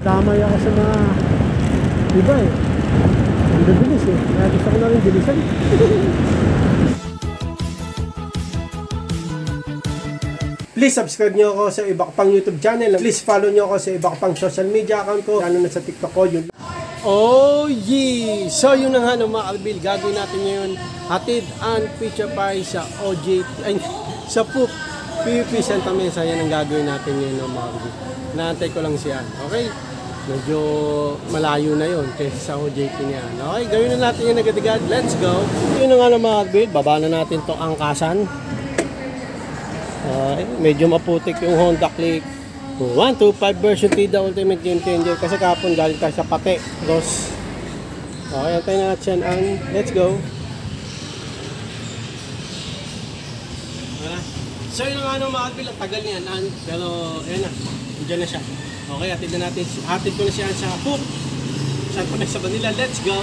damay ako sa mga iba eh. Ang bibilis eh. Kaya gusto ko na rin bilisan. Please subscribe nyo ako sa iba pang YouTube channel. Please follow nyo ako sa iba pang social media account ko. Lalo na sa TikTok ko. Yun. Oh yeah! So yun na nga mga kalbil. Gagawin natin ngayon. Hatid and feature pie sa OJT. Ay, sa PUP. PUP Santa Mesa. Yan ang gagawin natin ngayon mga kalbil. Naantay ko lang siya. Okay? Medyo malayo na yun kaysa sa OJT niya. Okay? Gawin na natin yan agad-agad. Let's go! Yun na nga mga kalbil. Baba na natin itong angkasan. Medyo maputik yung Honda Click 125 version T, the ultimate game changer. Kasi kapon galing tayo sa Pate Dos. Okay, antayin na natin ang let's go. So yun nga mga kalbil, tagal niyan pero ayan na, dyan na siya. Okay, hatid ko na siya sa PUP Santa Mesa Manila. Let's go.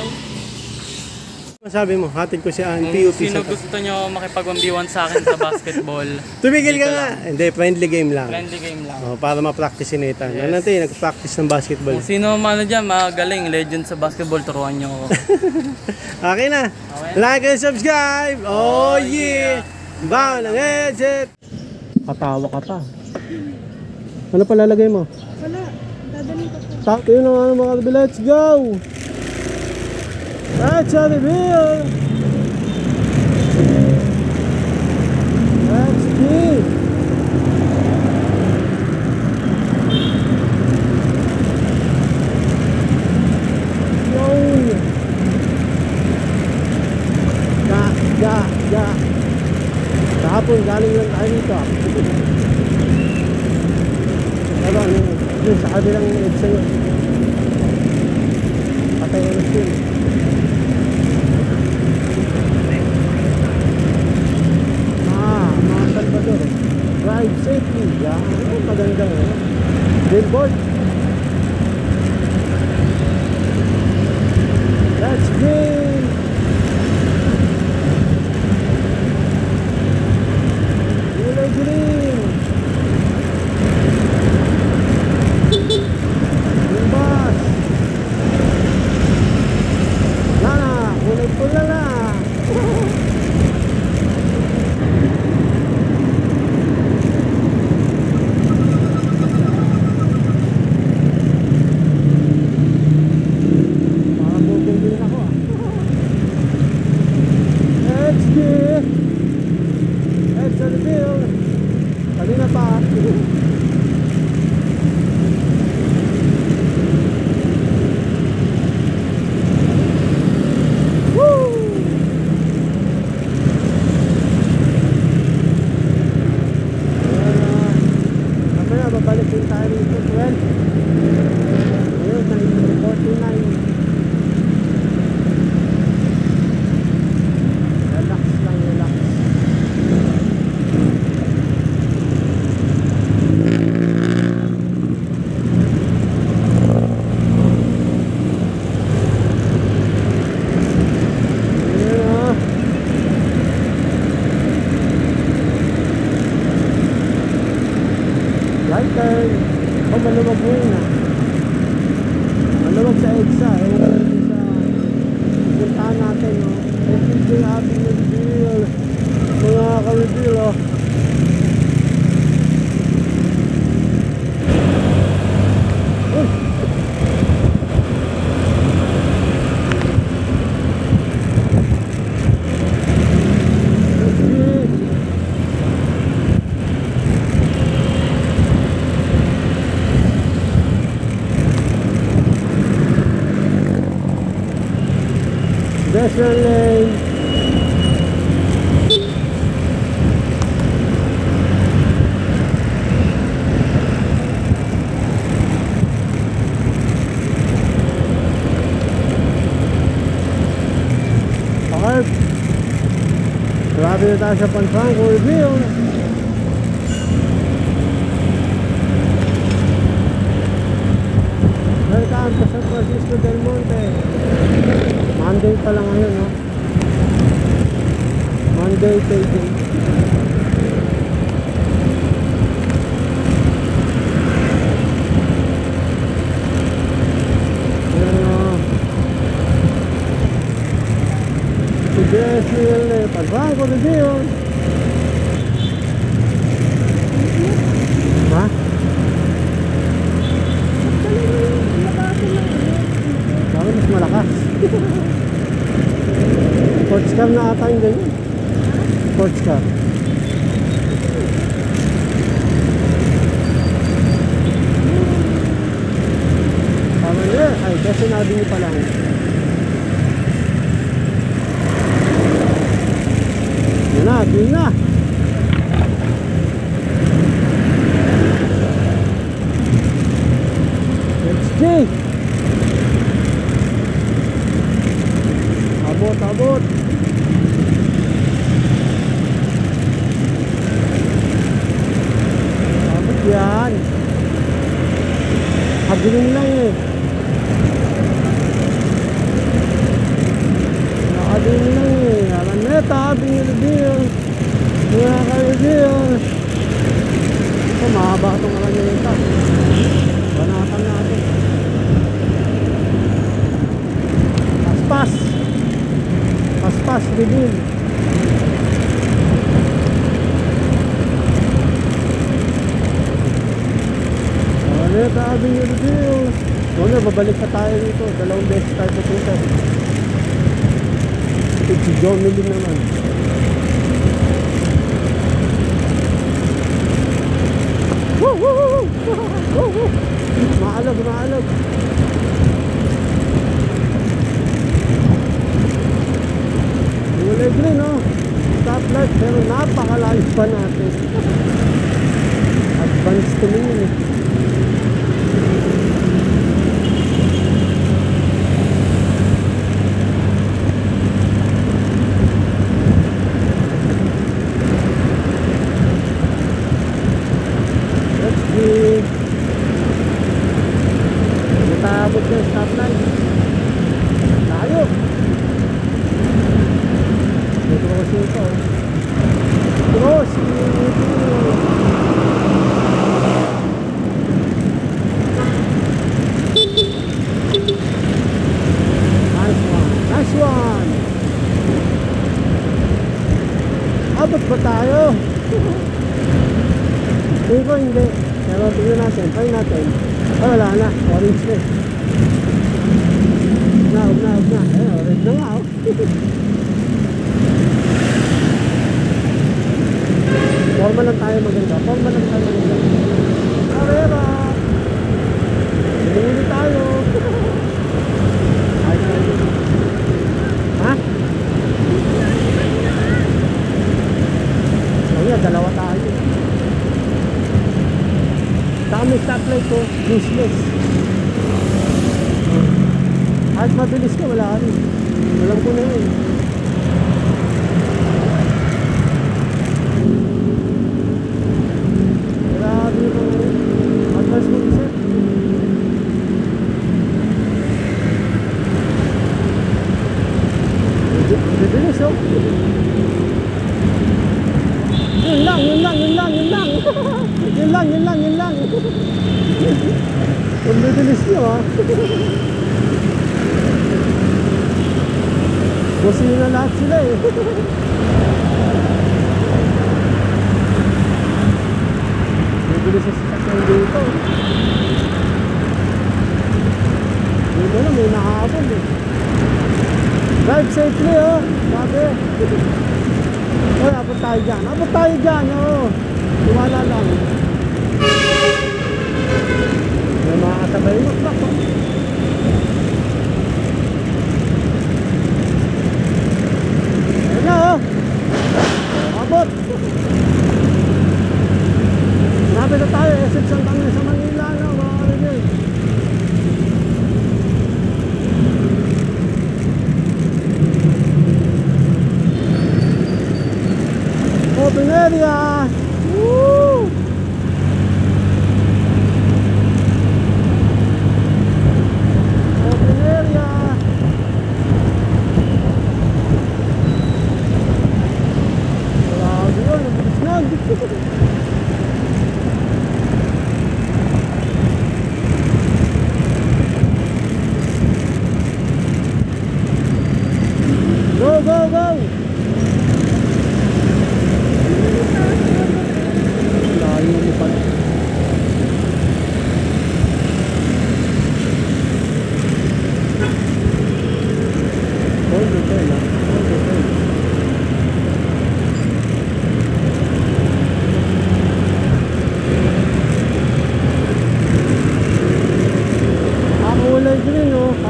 Masabi mo, hatid ko siya ang PUP. Sino gusto nyo makipag-1v1 sa akin sa basketball? Tumigil ka nga. Hindi, friendly game lang. Friendly game lang. Para ma-practice si Nathan. Yes. Ano natin, nag-practice ng basketball. Kung sino man dyan, magaling, legend sa basketball, turuan nyo ako. Okay na. Okay. Like and subscribe. Oh yeah. Bawa ng headset. Katawa ka pa. Ano pa lalagay mo? Wala. Dadalhin ko po. Sakto yun ang mga kalbi. Let's go. Let's reveal. Let's go. Ja. Kahapon galing lang tayo dito. Pero yun sa kabilang edsa yun. Patay ang skin. Mga Salvador. Drive safely. Yan. Maganda eh. Billboard. Let's go. Kulay green. Yung bus. Lana. Kulay pula na. Kanina pa. Woo! Mamaya babalik din tayo rito 12. Ayun, 9:49. Relax lang, relax. Right turn. Maluwag muna. Maluwag sa EDSA. Ewan sa puntahan natin. FPJ Avenue Reveal. Mga ka-reveal. Pedestrian lane. Okay. Grabe na tayo sa Panfranco Reveal. Welcome to San Francisco del Monte. Monday pa lang ngayon, no? Monday, payday. Yes, al banco de Dios. Ha? Bakit mas malakas? Sports car na ata yung ganyan. Sports car. Tama niya. Ay, kasi sinabi niyo pa lang. Yan na, yun na. Let's go. Abot, abot. Abot yan. Habiling lang eh. Nakabiling lang eh. Alam neta, binilibir. Mga kalibir. Ito, mahaba itong alam neta. Banatan natin. Paspas. Paspas, reveal. Neta, binilibir. Bueno, babalik pa tayo dito. 2 beses tayo pupunta. Si John Milling naman. Woo! Woo! Woo! Woo! Maalog, maalog. Kulay green, no? Stoplight, pero napakalayo pa natin. Advanced tumingin eh. Natabot ka yung stoplight. Tayo. Dito ko kasi ito. Cross. Nice one. Nice one. Abot ba tayo? Tingin ko hindi. Pero tingnan natin. Try natin. Oh, wala na. Orange na. Huwag na. Orange na nga. Forma lang tayo maganda. Karera. Hindi tayo. Ha? Oh yeah, dalawa tayo. Dami stoplight ko, useless. Kahit mabilis ka, wala ka rin. Alam ko na yun. Grabe ko na rin. Advance mo isa. Bibilis oh. Yun lang. Yun lang. Ang bibilis nyo ha. Busin na lahat sila eh. Bibilis sa sasakyan dito. Dito na may nakahabol eh. Drive safely oh. Sabi. Oh, abot tayo dyan oh. Iwala lang. May mga kasabay mo, truck oh. Ayan na oh. Abot. Napit na tayo, exit Santa Ana sa Manila no, mga karibig. Open area. Woo! Open area. Grabe yun, nag-snag. Go, go, go!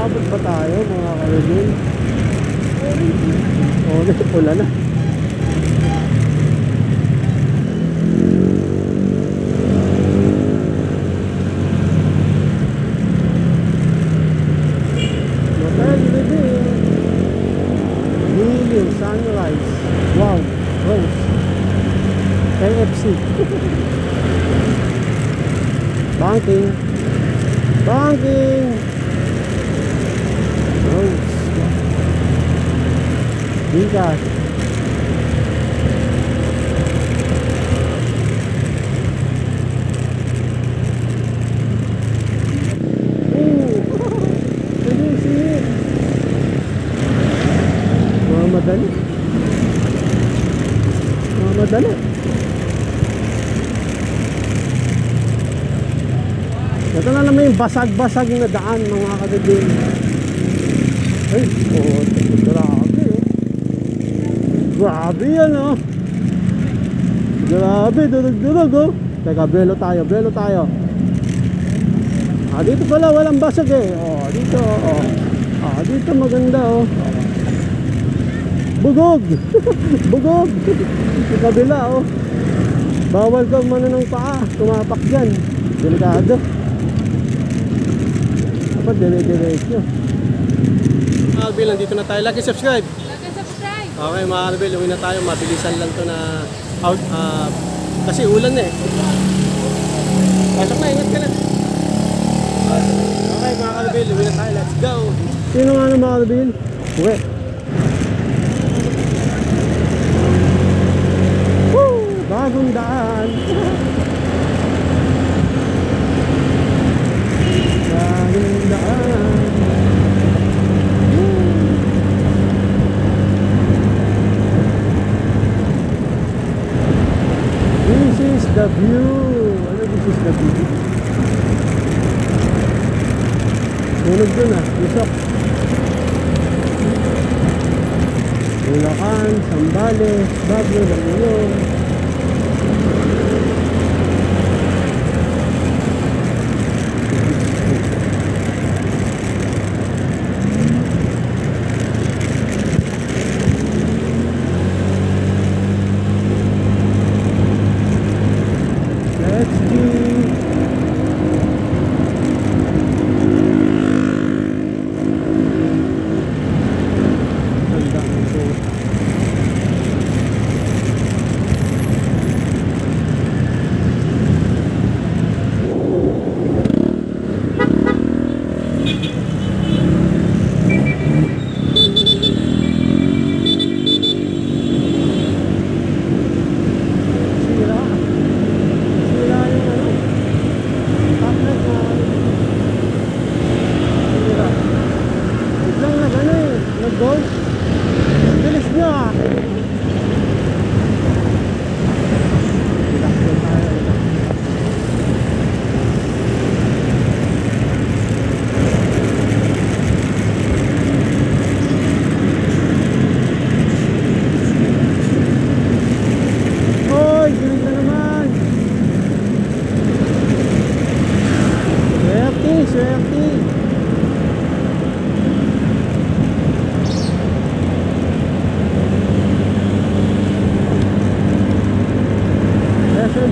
Aabot ba tayo mga kalugin? Orange, pula na. Motel Living. Million Sunrise. Wow, Rose. KFC. Banking. Banking. Rose. Bigas. Madali. Madali. Ito na naman yung basag-basag na daan mga kadibin. Ay, oh, grabe oh. Grabe yan oh. Grabe, durug-durug oh. Teka, belo tayo. Dito pala walang basag eh. Oh, dito oh. Dito maganda oh. Bugog! Bugog! Sa kabila oh. Bawal kang mananong paa. Tumapak dyan. Delikado. Dapat dire-diretso. Mga Albil, nandito na tayo. Like and subscribe. Okay mga Albil, uwi na tayo. Mabilisan lang to na out. Kasi ulan na eh. Pasok na, ingat ka na. Okay mga Albil, uwi na tayo. Let's go! Sino nga na mga Albil? Uwi. Bagong daan. Bagong daan. This is the view. Ano this is the view? Tunog dun Isok. Bulacan, Sambales, Baguio, Banguyon.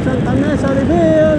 Santa Mesa Reveal.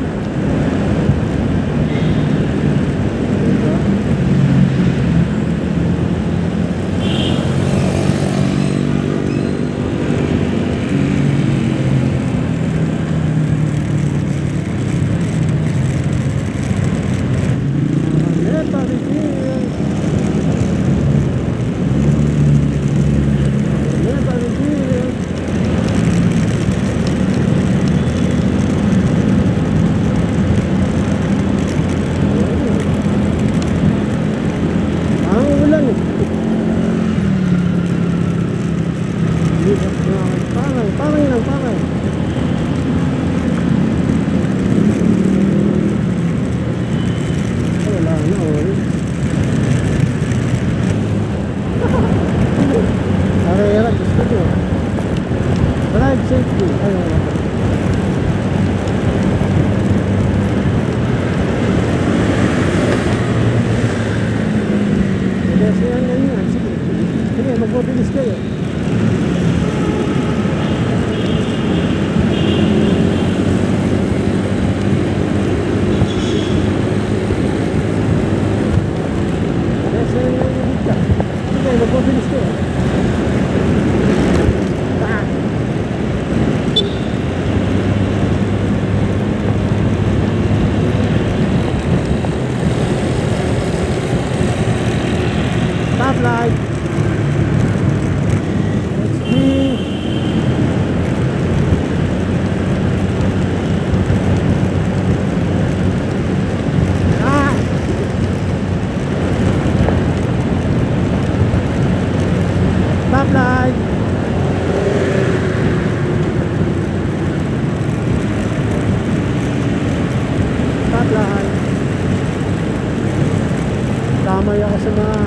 Drive safety. Ayun. yan yan. Sige. Sige, magmabilis kayo. Yes, yan yan. Sige, magmabilis kayo. Stoplight. Let's see. Ah. Stoplight. Stoplight. Damay ako sa mga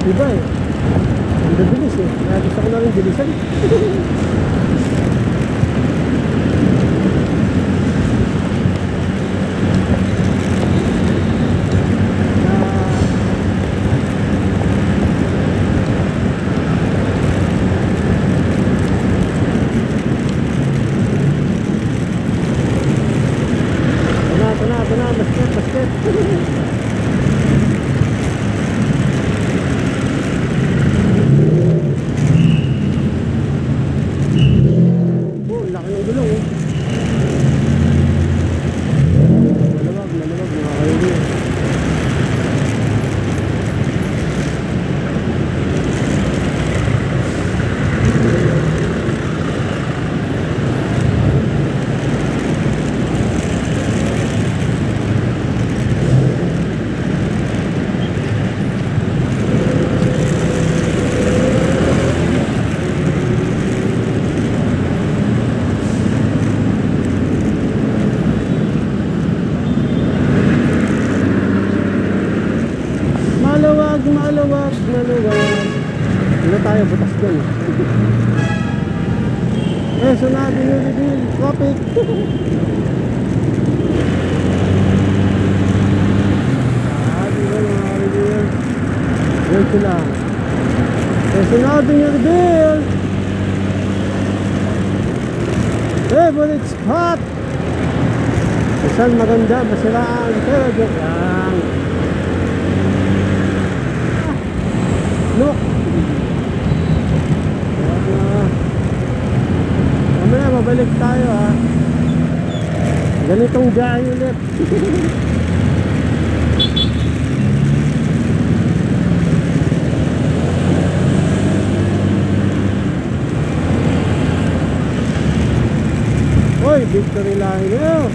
iba eh. Ang bilis eh. Kaya gusto ko na rin bilisan. Ito na. Basket. Laki ng gulong eh. Maluwag mga kaibigan. Maluwag. Hindi tayo butas dyan. Sunado nyo rin. Traffic. Di ba mga kaibigan? Diretso lang. Sunado nyo rin. Favorite spot. Saan maganda, masiraan. Pero joke lang. Look. Mamaya mabalik tayo ha. Ganitong biyahe ulit. Hoy, victory line nyo.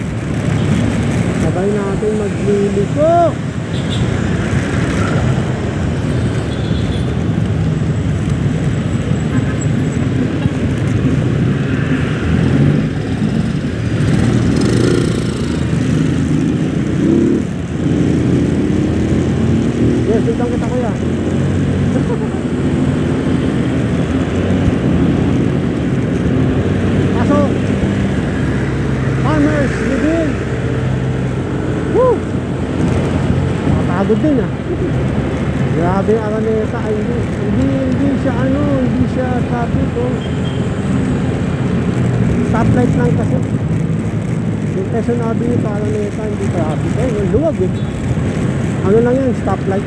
Sabay natin magliliko. Sultan kita kuya. Pasok. Farmers Reveal. Woo! Nakapagod din ah. Grabe ang Araneta. Hindi siya hindi siya traffic oh. Stoplight lang kasi. Yung Quezon Avenue sa Araneta hindi traffic. Luwag eh. Ano lang yan, stoplight.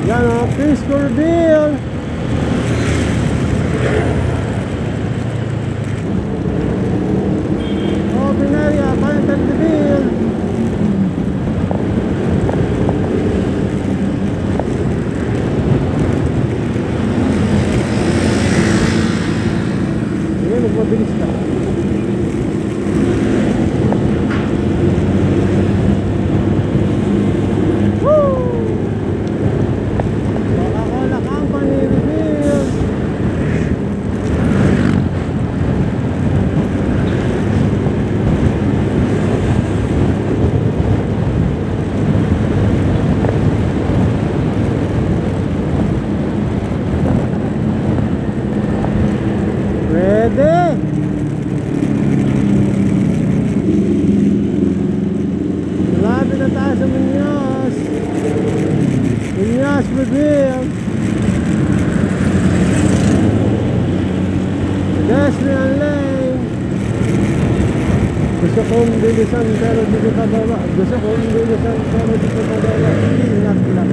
Yan o, Prisco Reveal. Open area, Parental Reveal. Mabilis ka. Woo! Coca-Cola Company Reveal. lang. Pedestrian lane. Gusto kong bilisan pero dito ka baba. Gusto kong bilisan pero dito ka baba. Ingat lang.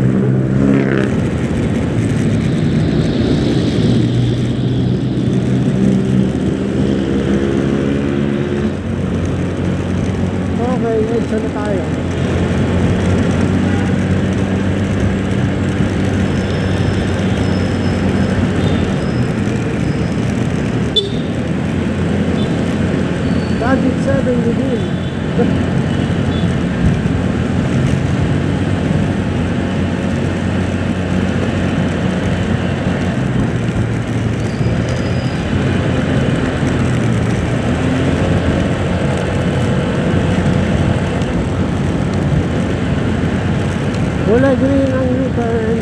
Okay, EDSA na tayo. Gadget 7 within. Kulay green ang U-turn.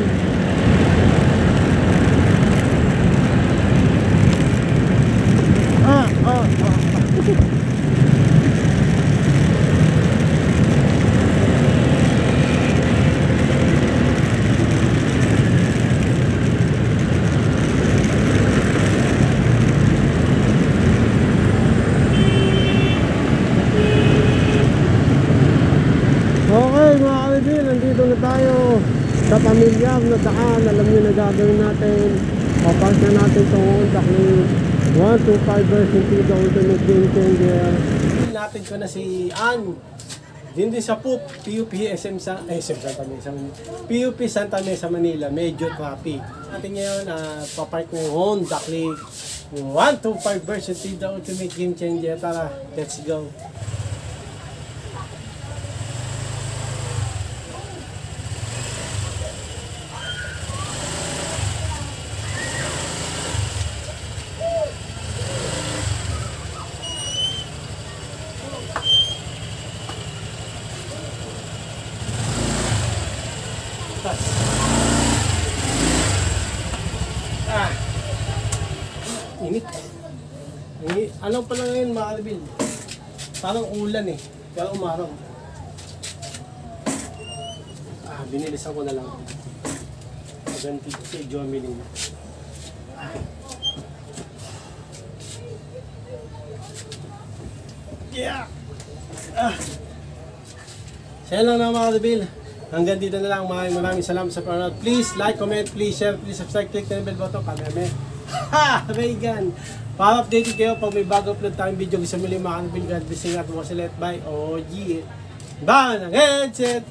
Okay mga kaibigan, nandito na tayo sa pamilyar na daan. Alam nyo na gagawin natin. Papark na natin itong Honda Click 125 version 2, the ultimate game changer. Natin ko na si Ann. Din sa PUP, PUP SM Santa Mesa, PUP Santa Mesa, Manila. Medyo traffic. Natin ngayon, papark ng Honda Click 125 version 2, the ultimate game changer. Tara, let's go. Init. Ano pa lang ngayon mga kaibigan? Parang ulan eh. Pero umaraw. Binilisan ko na lang. Maganti si Jomeling. Yeah! Saya lang na mga kaibigan. Hanggang dito na lang. Maraming salamat sa panonood. Please like, comment, please share, please subscribe, click the bell button. Kameme. Ha! Reagan! Para updated kayo pag may bago upload tayong video. Gusto mo yung mga kaibigan. God bless you at wasalet. Bye. OG. Ba ng headset!